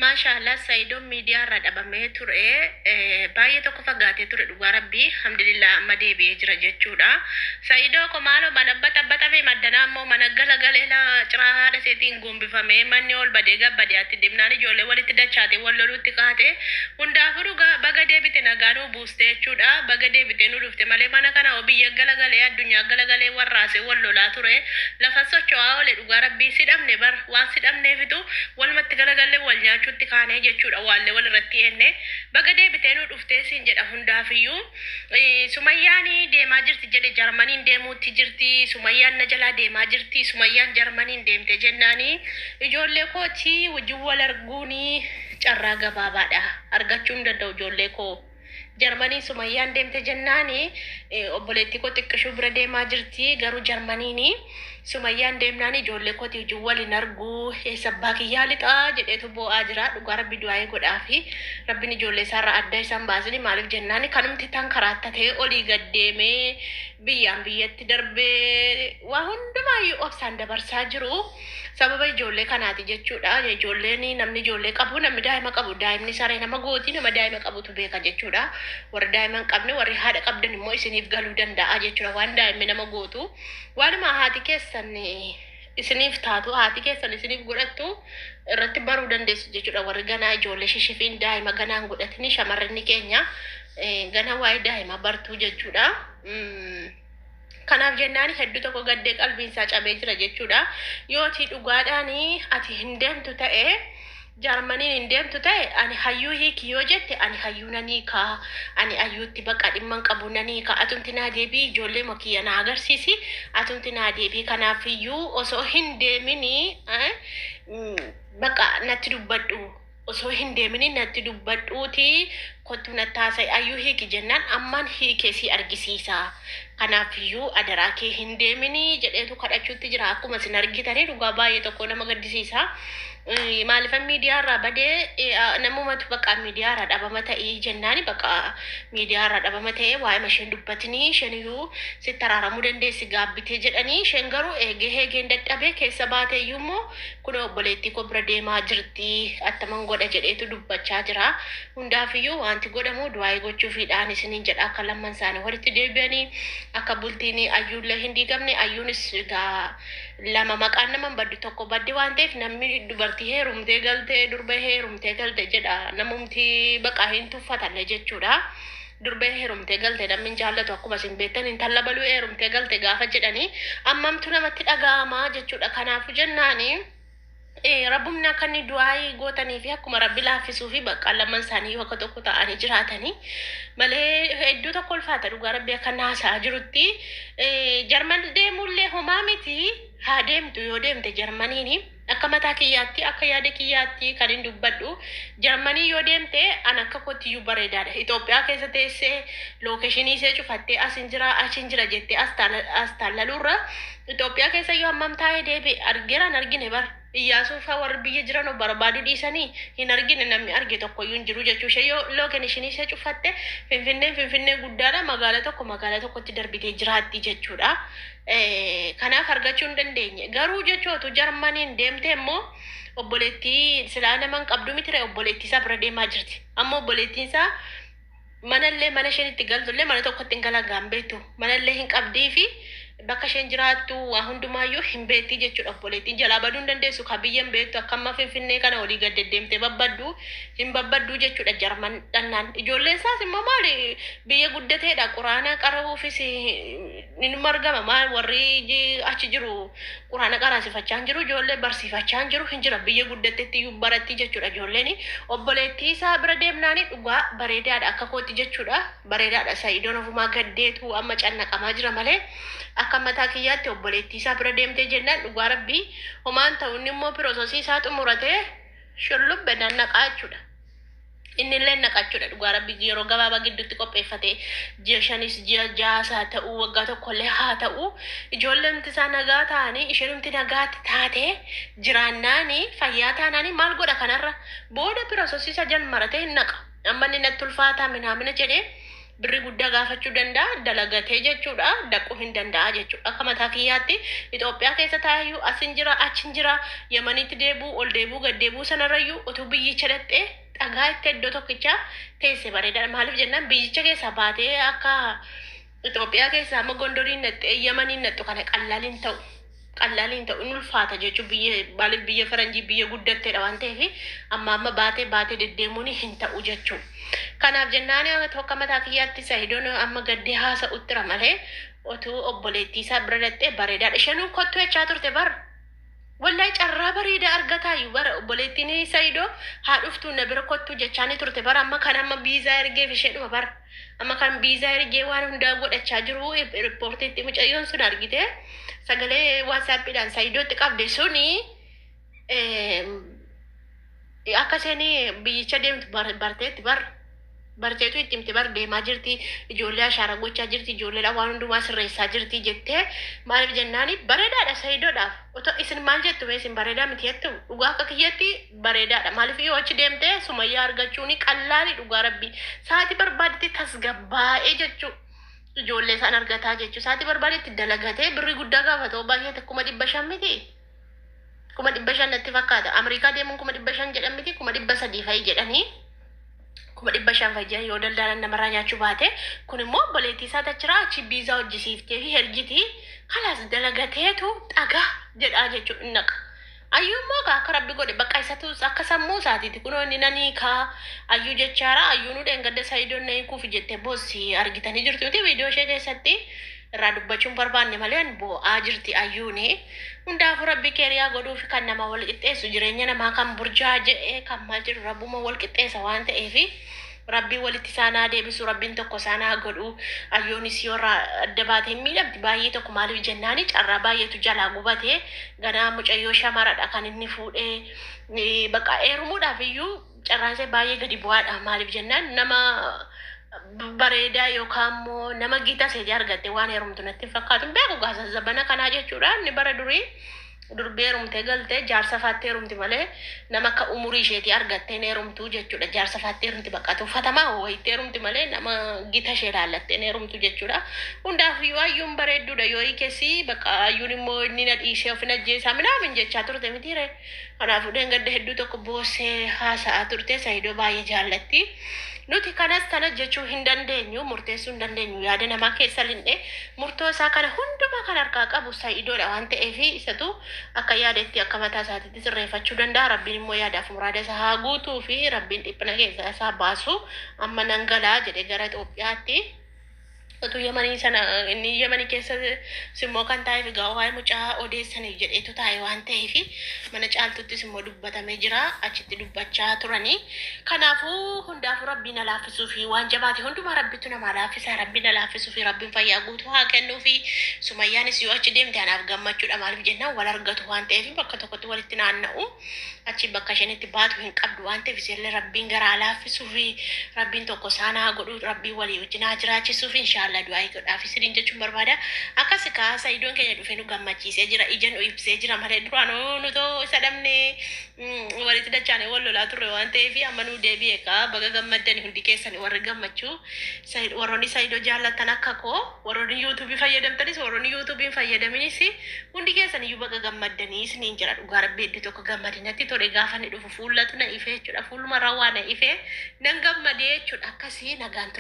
Maashaallah Sayidoon miidiyaa irra dhabamee ture baay'ee tokko fagaatee ture dhugaa rabbii alhamdulillah amma deebi'ee jira jechuudha. Sayidoo ko maaloo mana baxabatame maddanaa immoo mana galagalee la ciraa haadha seetiin gombifamee manni ol badee gabbadee atti deemnaan ijoollee walitti dachaate wal loluutti kaate hundaafuu dhugaa baga deebite nagaanuu buuste jechuudha. Baga deebite nu dhufte malee mana kana biyya galagalee addunyaa galagalee warraasee wal lolaa ture lafa socho'aa oole dhugaa rabbii sidhamne bar waan sidhamneefitu walumatti galagalee wal nyaachuu chutti kaanee jechuudha wallee walirratti enne baga deebitee nu dhuftee siin jedha hundaafiyyuu sumayyaani deemaa jirti jedhe jarmaniin deemuutti jirti sumayyaan na jalaa deemaa jirti sumayyaan jarmaniin deemte jennaani ijoollee kooti wajjin wal arguuni carraa gabaabaadha argachuu hin danda'u ijoollee koo jarmanii sumayyaan deemte jennaani obboleettii koo xiqqishuu bira deemaa jirti garuu jarmaniini sumayyaan deemnaan ijoollee kooti wajjin waliin arguu sabbaa kiyyaa lixaa jedheetu bo'aa jira dhugaa rabbi du'aa'ee godhaafi rabbiin ijoollee isaarraa adda isaan baasini maaliif jennaani kanumti tan karaattatee olii gaddeemee biyyaan biyyatti darbee waa hundumaayyuu obsaan dabarsaa jiru sababa ijoollee kanaati jechuudha ijoolleen namni ijoollee qabu namni daa'ima qabu daa'imni saree nama gooti nama daa'ima qabutu beeka jechuudha warri daa'ima hin qabne warri haadha qabdan immoo isiniif galuu danda'a jechuudha waan daa'imni nama gootu waanuma haati keessan isiniif taatu haati keessan isiniif godhattu irratti baruu dandeessu jechuudha warri ganaa ijoollee shishifiin daa'ima ganaan godhatini shamarranni keenya ganaa waa'ee daa'ima bartuu jechuudha. Kanaaf jennaan hedduu tokko gaddee qalbiinsaa cabee jira jechuudha. Yooti dhugaadhaani ati hin deemtu ta'e jarmaniin hin deemtu ta'e ani hayyuu hiiki yoo jette ani hayyuu nanii kaa ani hayyuutti bakka dhimman qabu nanii kaa atumti naa deebii ijoollee makiyya na agarsiisi atumti naa deebii kanaafiyyuu osoo hin deemini bakka natti dubbadhu osoo hin deemini natti dubbadhuuti kottu nattaasai hayyuu hiiki jennaan ammaan hiikee si argisiisa kanaafiyyu adaraa kee hin deemini jedheetu kadhachuutti jira akkuma isin argitanii dhugaa baay'ee tokko nama gaddisiisa. Maaliifan miidiyaa irraa badee namumatu bakka miidiyaa irraa dhabama ta'ee jennaani bakka miidiyaa irraa dhabama ta'ee waa'ee isheen dubbatanii isheniyyuu sitti araaramuu dandeessi gaabbitee jedhanii isheen garuu eegeen dadhabee keessa baateeyyuu immoo kun obboleettii koo bira deemaa jirti attaman godha jedheetu dubbachaa jira hundaafiyyuu wanti godhamu du'aa'ee gochuufiidhaan isiniin jedha akka lamman isaanii walitti deebi'anii akka bultiin ayyuullee hin diigamne ayyuunis lama maqaan naman baddu tokko baddi waan ta'eef namni dubartii heerumtee galtee durba heerumtee galte jedha namumti baqa hin tuffatalle jechuudha. Durba heerumtee galte namni jaallatu akkuma isin beektan intala baluu heerumtee galte gaafa jedhanii ammamtu namatti dhaga'amaa jechuudha. Kanaafuu jennaani rabbumni akka inni du'aa'ii gootanii fi akkuma rabbi laaffisuu fi bakka lamman isaanii bakka tokko ta'anii jiraatanii malee hedduu tokko ulfaata dhugaa rabbi akka naasaa jirutti jarman deemullee homaa miti haa deemtu yoo deemte jarmaniini akka mataa kiyyaatti akka yaada kiyyaatti kan hin dubbadhu jarmanii yoo deemte an akka kottiyyuu bareedaadha. Itoophiyaa keessa teessee lookeeshinii ishee cufattee asin jira jettee as taallaluurra Itoophiyaa keessa yoo hammam taa'ee deebi'e argeeraan argine bar Iyyaasuu fa warri biyya jiran barbaadu dhiisanii hin argine namni arge tokkoyyuu hin jiru jechuudha. Yoo lookeeshinii ishee cufatte finfinnee guddaadha magaala tokkotti darbitee jiraatti jechuudha. Kanaaf argachuu hin dandeenye garuu jechuutu jarmaniin deemte immoo obboleettii silaa naman qabdu mitire obboleettii isaa bira deemaa jirti amma obboleettiin isaa manallee mana isheen itti galtullee mana tokkotti hin galagaan beektu manallee hin qabdii fi bakka isheen jiraattu waa hundumaayyuu hin beekti jechuudha obboleettiin jalaa baduu hin dandeessu ka biyyan beektu akkamma finfinnee kana olii gad deddeemtee hin babbaddu jechuudha jarman dhannaan ijoolleen isaas immoo maali biyya guddateedha quraana qara'uufis ni margama maal warri achi jiru quraana qaraasifachaa jiru ijoollee barsiifachaa jiru hin jira biyya guddateetti iyyuu baratti jechuudha ijoolleen obboleettii isaa bira deemnaani dhugaa bareedaadha akka kooti jechuudha bareedaadha Sayidoon ofumaa gaddeetu amma cannaqamaa jira malee akka mataa kiyyaatti obboleettii isaa bira deemtee jennaan dhugaa rabbii homaan ta'uun immoo piroososii isaa xumuratee shullubbe naqaa jechuudha. Inni illee naqachuudha dhugaa rabbii yeroo gabaabaa gidduutti qopheeffatee ji'a 5 ji'a 6 ta'uu waggaa tokkollee haa ta'uu ijoolleen isaa nagaa ta'anii isheenumti nagaa taatee jiraannaanii fayyaa taanaanii maal godha kanarra booda piroososii isaa jan maratee hin naqa amma inni natti ulfaataa minaamina jedhee birri guddaa gaafachuu danda'a dalagatee jechuudha dhaquu hin danda'a jechuudha akka mataa kiyyaatti Itoophiyaa keessa taayyuu asin jira achin jira Yamanitti deebuu ol deebuu gad deebuu sanarrayyuu utuu biyyicha dhaqxee dhagaa itti iddoo tokkicha teesse bareedaadha maaliif jennaan biyyicha keessaa baatee akka Itoophiyaa keessaa amma gondoriin naxxee Yamaniin naxxu kana qallaliin ta'u in ulfaata jechuun maaliif biyya faranjii biyya guddatteedha waan ta'eef amma baatee deddeemuun hin ta'u jechuudha. Kanaaf jennaan tokko mataa kiyyaatti Saidoon amma gaddee haasa'uttira malee otuu obboleettii isaa bira dhattee bareedaadha. Isheenuu kottu jechaa turte bara. Wallahi carraa bareedaa argataayyuu bara obboleettiin Saidoo haa dhuftu na bira kottu jechaanii turte bara amma kan amma biizaa ergeef isheedhuma bara. Amma kan biizaa ergee waan hundaa godhachaa jiru riippoortiitti mucayyoon sun argite sagalee waasaappiidhaan Saidootti qabde suni akka isheen biyyicha deemtu barteetti bara. Barteetu itti himte bar deemaa jirti ijoollee ashaara gochaa jirti ijoolleedhaan waan hundumaa sirreessaa jirti jettee maaliif jennaani bareedaadha Saidoodhaaf otoo isin maal jettu isin bareedaa miti jettu dhugaa akka kiyyatti bareedaadha maaliif yoo achi deemtee Sumayyaa argachuuni qallaali dhugaa rabbii sa'aatii barbaadetti tasgabbaa'ee jechuu ijoollee isaan argataa jechuu sa'aatii barbaadetti dalagatee birrii guddaa gaafatoo baay'ee 500 miti 500 natti fakkaata Ameerikaa deemuun 500 jedhan miti 300 fa'i jedhanii kuma dhibba shan fayyan yoo daldalan namarraa nyaachuu baate kun immoo obboleettii isaa tachiraa achi biizaa hojjisiiftee fi ergitii kalaas dalagateetu dhagaa jedhaa jechuun hin naqa. Ayyuu immoo akka rabbi godhe bakka isatu akka sammuu isaatiiti kunoo inni nanii kaa ayyuu jechaara ayyuu nu dheengadda Saidoon na hiikuuf jettee boossi argitanii jirtuuti viidiyoo ishee keessatti irraa dubbachuun barbaanne malee bo'aa jirti ayyuuni. Hundaafuu rabbi keeriyaa godhuufi kan nama wal qixxeessu jireenya namaa kan burjaa je'ee kan maal jedhu rabbuma wal qixxeessa waan ta'eefi rabbii walitti isaanaa deebisu rabbiin tokko isaanaa godhu ayyoonis yoo adda baatee miidhamti baay'ee tokko maaliif jennaani carraa baay'eetu jalaa gubatee ganaa mucayyoo shamaraadha kan inni fuudhee bakka eerumuudhaaf iyyuu carraasee baay'ee gadi bu'aadha maaliif jennaan nama bareedaa yookaan immoo nama gita seejaa argatte waan heerumtu natti fakkaatu beeku gaasa zabana kanaa jechuudha inni bara durii durbee heerumtee galtee jaarsa faattee heerumti malee nama akka umurii isheetii argattee heerumtuu jechuudha jaarsa faattee heerumti baqqatu uffatamaa wayittee heerumti malee nama gita ishee laallattee heerumtu jechuudha hundaafiyyuu ayyuun bareedduudha yoo hiikessi bakka ayyuun immoo inni na dhiisee of hin ajjeesaa minaamin jechaa turte mitiire kanaafuu dheengadda hedduu tokko boossee haasa'aa turte Saidoo baay'ee jaallatti. Nuti kanas kana jechuu hin dandeenyu murteessuu hin dandeenyu yaada namaa keessa lindhe murtoo isaa kana hundumaa kan harkaa qabu Saidoodha waan ta'eef isatu akka yaadetti akka mataa isaatiitti sirreeffachuu danda'a rabbiin immoo yaadaaf muraada isaa haa guutuu fi rabbiin dhiphina keessa isaa baasu amma nan galaa jedhe gara Itoophiyaatti. Otuu Yamanii sana inni Yamanii keessa simmoo kan taa'eef egaa waa'ee mucaa odeessanii jedheetu taa'e waan ta'eef mana caaltuttis immoo dubbatamee jira achitti dubbachaa turanii kanaafuu hundaafuu rabbiin na laaffisuu fi waan jabaate hundumaa rabbitu nama laaffisa rabbiin na laaffisuu fi rabbiin fayyaa guutuu haa kennuu fi Sumayyaanis yoo achi deemte anaaf gammachuudha maaliif jennaan wal argatu waan ta'eef bakka tokkotti walitti naanna'u achi bakka isheen itti baatu hin qabdu waan ta'eef isillee rabbiin garaa laaffisuu fi rabbiin tokko saanaa godhuu rabbiin walii wajjin haa jiraachisuu fi inshallah du'aa godhaaf isiniin jechuun barbaada akkas kaa Saidoon keenya dhufee nu gammachiisee jira ija nu ibsee jira malee duraan nutoo isa dhabnee walitti dachaane wal lolaa turre waan ta'eef amma nu deebi'e kaa baga gammaddan hundi keessan warri gammachuu warroonni Saidoo jaallatan akka koo warroonni yuutuubii fayyadamtanis warroonni yuutuubiin fayyadaminis hundi keessan iyyuu baga gammaddanii isiniin jira dhugaa rabbi iddoo tokko gammadinatti tole gaafa ni dhufu fuullatu na ifee jechuudha fuuluma rawwaa na ifee nan gammadee jechuudha akkasii nagaan